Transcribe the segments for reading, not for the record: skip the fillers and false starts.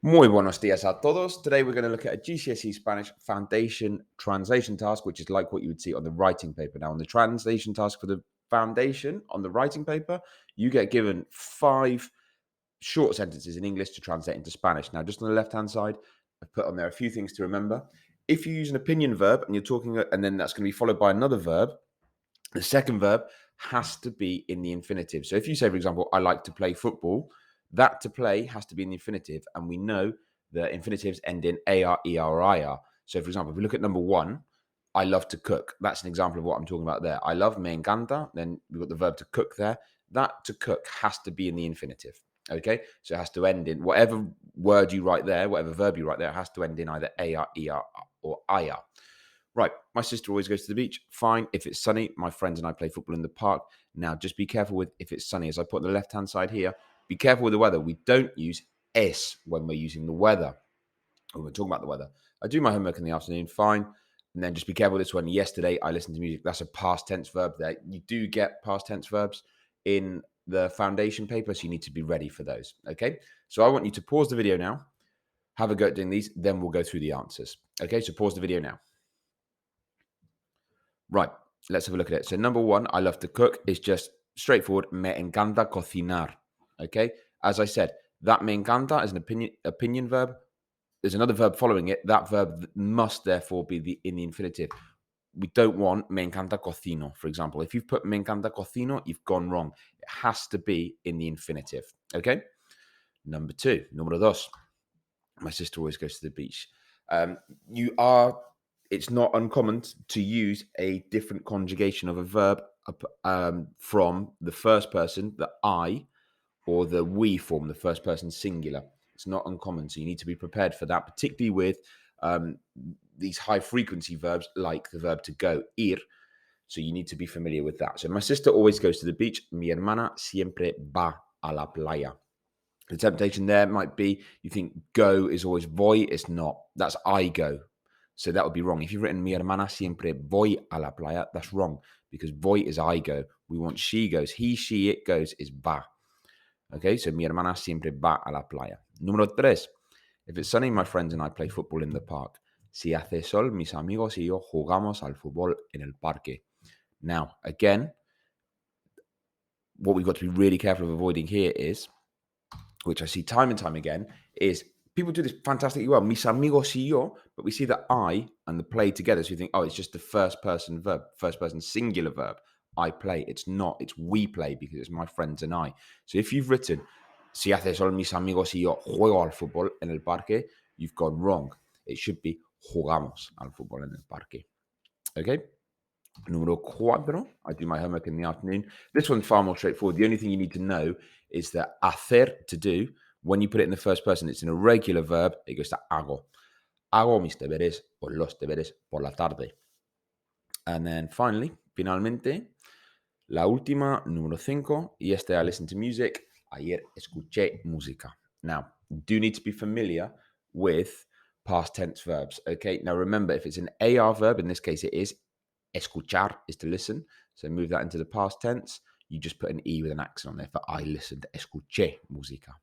Muy buenos días a todos. Today we're going to look at a GCSE Spanish foundation translation task, which is like what you would see on the writing paper. Now, on the translation task for the foundation on the writing paper, you get given 5 short sentences in English to translate into Spanish. Now, just on the left-hand side, I've put on there a few things to remember. If you use an opinion verb and you're talking, and then that's going to be followed by another verb, the second verb has to be in the infinitive. So if you say, for example, I like to play football, that to play has to be in the infinitive. And we know that infinitives end in AR, ER, or IR. So for example, if we look at number 1, I love to cook. That's an example of what I'm talking about there. I love, me encanta. Then we've got the verb to cook there. That to cook has to be in the infinitive. Okay, so it has to end in whatever word you write there, whatever verb you write there, it has to end in either AR, ER, or IR. Right, my sister always goes to the beach. Fine. If it's sunny, my friends and I play football in the park. Now, just be careful with if it's sunny. As I put on the left-hand side here, be careful with the weather. We don't use es when we're using the weather. When we're talking about the weather. I do my homework in the afternoon, fine. And then just be careful with this one. Yesterday, I listened to music. That's a past tense verb there. You do get past tense verbs in the foundation paper, so you need to be ready for those. Okay, so I want you to pause the video now, have a go at doing these, then we'll go through the answers. Okay, so pause the video now. Right, let's have a look at it. So number 1, I love to cook, is just straightforward. Me encanta cocinar. Okay, as I said, that me encanta is an opinion verb. There's another verb following it. That verb must therefore be in the infinitive. We don't want me encanta cocino, for example. If you've put me encanta cocino, you've gone wrong. It has to be in the infinitive. Okay. Number 2, número 2. My sister always goes to the beach. It's not uncommon to use a different conjugation of a verb from the first person, the I, or the we form, the first person singular. It's not uncommon, so you need to be prepared for that, particularly with these high frequency verbs like the verb to go, ir. So you need to be familiar with that. So my sister always goes to the beach. Mi hermana siempre va a la playa. The temptation there might be you think go is always voy. It's not. That's I go. So that would be wrong. If you've written mi hermana siempre voy a la playa, that's wrong because voy is I go. We want she goes. He, she, it goes is va. Okay, so mi hermana siempre va a la playa. Número 3. If it's sunny, my friends and I play football in the park. Si hace sol, mis amigos y yo jugamos al fútbol en el parque. Now, again, what we've got to be really careful of avoiding here is, which I see time and time again, is people do this fantastically well. Mis amigos y yo, but we see the I and the play together. So you think, oh, it's just the first person verb, first person singular verb. I play. It's not. It's we play because it's my friends and I. So if you've written, si hace sol, mis amigos y yo juego al fútbol en el parque, you've gone wrong. It should be jugamos al fútbol en el parque. Okay? Número 4, I do my homework in the afternoon. This one's far more straightforward. The only thing you need to know is that hacer, to do, when you put it in the first person, it's an irregular verb. It goes to hago. Hago mis deberes o los deberes por la tarde. And then finalmente, la última, número 5. Yesterday I listened to music. Ayer escuché música. Now, you do need to be familiar with past tense verbs. Okay, now remember, if it's an AR verb, in this case it is, escuchar is to listen. So move that into the past tense. You just put an E with an accent on there for I listened. Escuché música.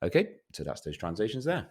Okay, so that's those translations there.